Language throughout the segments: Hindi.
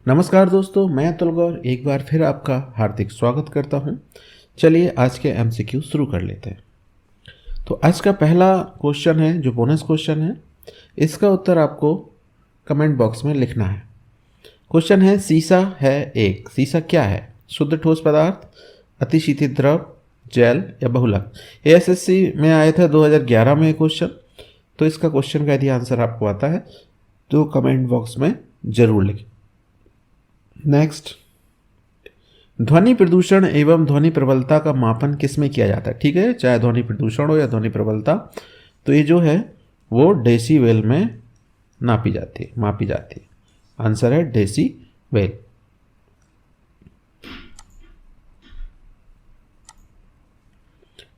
नमस्कार दोस्तों, मैं अतुल गौर एक बार फिर आपका हार्दिक स्वागत करता हूं। चलिए आज के एमसीक्यू शुरू कर लेते हैं। तो आज का पहला क्वेश्चन है जो बोनस क्वेश्चन है, इसका उत्तर आपको कमेंट बॉक्स में लिखना है। क्वेश्चन है सीसा है एक। सीसा क्या है? शुद्ध ठोस पदार्थ, अतिशीतित द्रव, जेल या बहुलक। एएसएससी में आया था 2011 में क्वेश्चन। तो इसका क्वेश्चन का यदि आंसर आपको आता है तो कमेंट बॉक्स में ज़रूर लिखें। नेक्स्ट, ध्वनि प्रदूषण एवं ध्वनि प्रबलता का मापन किस में किया जाता है? ठीक है, चाहे ध्वनि प्रदूषण हो या ध्वनि प्रबलता, तो ये जो है वो डेसीबेल में मापी जाती है। आंसर है डेसीबेल।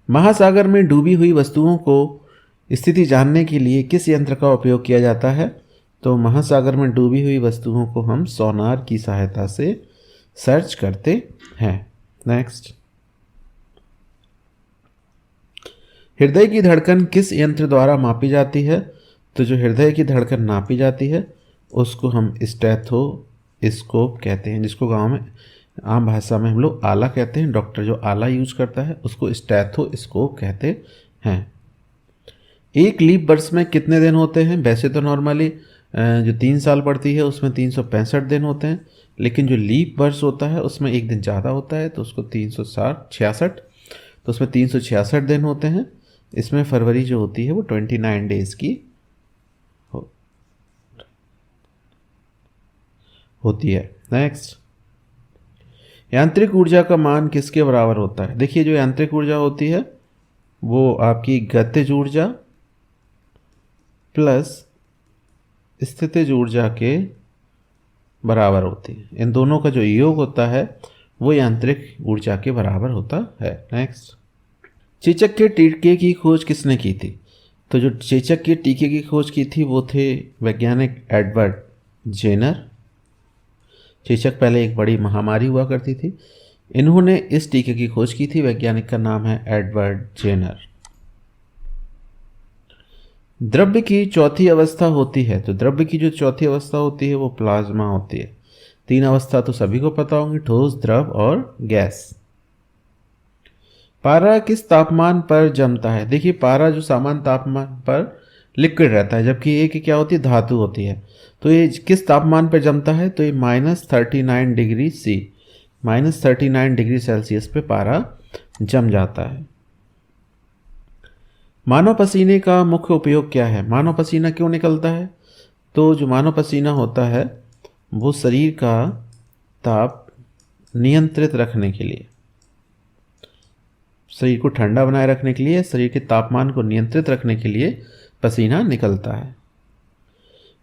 महासागर में डूबी हुई वस्तुओं को स्थिति जानने के लिए किस यंत्र का उपयोग किया जाता है? तो महासागर में डूबी हुई वस्तुओं को हम सोनार की सहायता से सर्च करते हैं। नेक्स्ट, हृदय की धड़कन किस यंत्र द्वारा मापी जाती है? तो जो हृदय की धड़कन नापी जाती है उसको हम स्टेथोस्कोप कहते हैं, जिसको गांव में आम भाषा में हम लोग आला कहते हैं। डॉक्टर जो आला यूज करता है उसको स्टेथोस्कोप कहते हैं। एक लीप वर्ष में कितने दिन होते हैं? वैसे तो नॉर्मली जो 3 साल पड़ती है उसमें 365 दिन होते हैं, लेकिन जो लीप वर्ष होता है उसमें एक दिन ज़्यादा होता है तो उसको 366, तो उसमें 366 दिन होते हैं। इसमें फरवरी जो होती है वो 29 डेज की होती है। नेक्स्ट, यांत्रिक ऊर्जा का मान किसके बराबर होता है? देखिए, जो यांत्रिक ऊर्जा होती है वो आपकी गतिज ऊर्जा प्लस स्थितिज ऊर्जा के बराबर होती है। इन दोनों का जो योग होता है वो यांत्रिक ऊर्जा के बराबर होता है। नेक्स्ट, चेचक के टीके की खोज किसने की थी? तो जो चेचक के टीके की खोज की थी वो थे वैज्ञानिक एडवर्ड जेनर। चेचक पहले एक बड़ी महामारी हुआ करती थी, इन्होंने इस टीके की खोज की थी। वैज्ञानिक का नाम है एडवर्ड जेनर। द्रव्य की चौथी अवस्था होती है, तो द्रव्य की जो चौथी अवस्था होती है वो प्लाज्मा होती है। 3 अवस्था तो सभी को पता होंगी, ठोस, द्रव और गैस। पारा किस तापमान पर जमता है? देखिए, पारा जो सामान्य तापमान पर लिक्विड रहता है, जबकि एक क्या होती है, धातु होती है। तो ये किस तापमान पर जमता है? तो ये -39 डिग्री सी, -39 डिग्री सेल्सियस पे पारा जम जाता है। मानव पसीने का मुख्य उपयोग क्या है? मानव पसीना क्यों निकलता है? तो जो मानव पसीना होता है वो शरीर का ताप नियंत्रित रखने के लिए, शरीर को ठंडा बनाए रखने के लिए, शरीर के तापमान को नियंत्रित रखने के लिए पसीना निकलता है।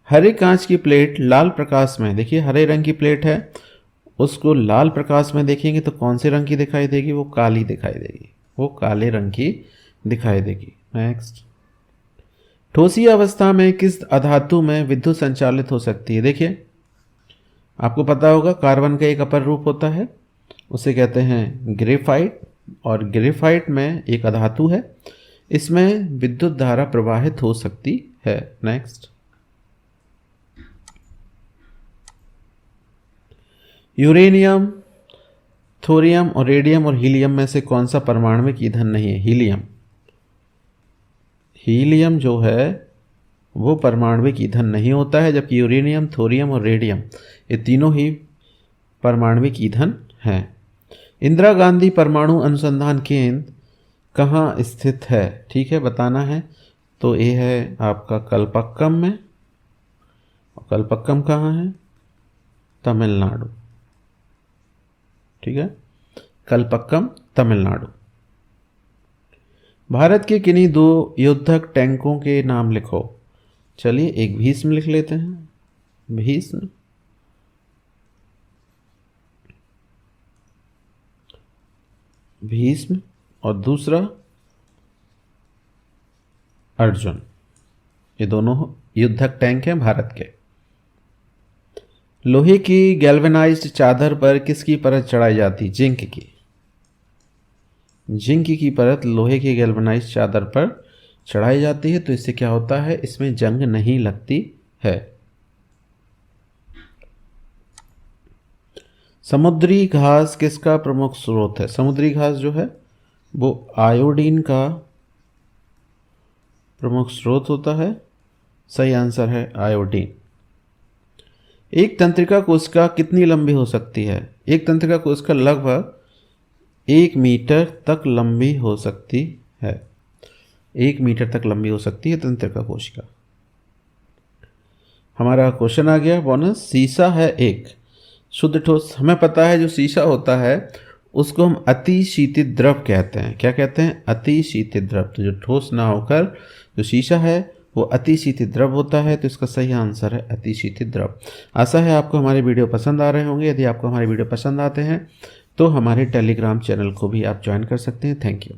हरे कांच की प्लेट लाल प्रकाश में, देखिए हरे रंग की प्लेट है, उसको लाल प्रकाश में देखेंगे तो कौन से रंग की दिखाई देगी? वो काली दिखाई देगी, वो काले रंग की दिखाई देगी। नेक्स्ट, ठोसीय अवस्था में किस अधातु में विद्युत संचालित हो सकती है? देखिए, आपको पता होगा कार्बन का एक अपर रूप होता है, उसे कहते हैं ग्रेफाइट, और ग्रेफाइट में एक अधातु है, इसमें विद्युत धारा प्रवाहित हो सकती है। नेक्स्ट, यूरेनियम, थोरियम और रेडियम और हीलियम में से कौन सा परमाणविक ईंधन नहीं है? हीलियम। हीलियम जो है वो परमाणविक ईंधन नहीं होता है, जबकि यूरेनियम, थोरियम और रेडियम ये तीनों ही परमाणविक ईंधन हैं। इंदिरा गांधी परमाणु अनुसंधान केंद्र कहाँ स्थित है? ठीक है, बताना है। तो ये है आपका कलपक्कम में, और कलपक्कम कहाँ है? तमिलनाडु। ठीक है, कलपक्कम तमिलनाडु। भारत के किन्हीं 2 युद्धक टैंकों के नाम लिखो। चलिए, एक भीष्म लिख लेते हैं, भीष्म और दूसरा अर्जुन। ये दोनों युद्धक टैंक हैं भारत के। लोहे की गैल्वेनाइज्ड चादर पर किसकी परत चढ़ाई जाती? जिंक की। जिंक की परत लोहे की गैल्वेनाइज्ड चादर पर चढ़ाई जाती है, तो इससे क्या होता है, इसमें जंग नहीं लगती है। समुद्री घास किसका प्रमुख स्रोत है? समुद्री घास जो है वो आयोडीन का प्रमुख स्रोत होता है। सही आंसर है आयोडीन। एक तंत्रिका कोशिका कितनी लंबी हो सकती है? एक तंत्रिका कोशिका लगभग 1 मीटर तक लंबी हो सकती है। 1 मीटर तक लंबी हो सकती है तंत्रिका कोशिका। हमारा क्वेश्चन आ गया बोनस। शीशा है एक शुद्ध ठोस। हमें पता है जो शीशा होता है उसको हम अति शीतित द्रव कहते हैं। क्या कहते हैं? अति शीतित द्रव। तो जो ठोस ना होकर जो शीशा है वो अति शीतित द्रव होता है, तो इसका सही आंसर है अति शीतित द्रव। आशा है आपको हमारे वीडियो पसंद आ रहे होंगे। यदि आपको हमारे वीडियो पसंद आते हैं तो हमारे टेलीग्राम चैनल को भी आप ज्वाइन कर सकते हैं। Thank you.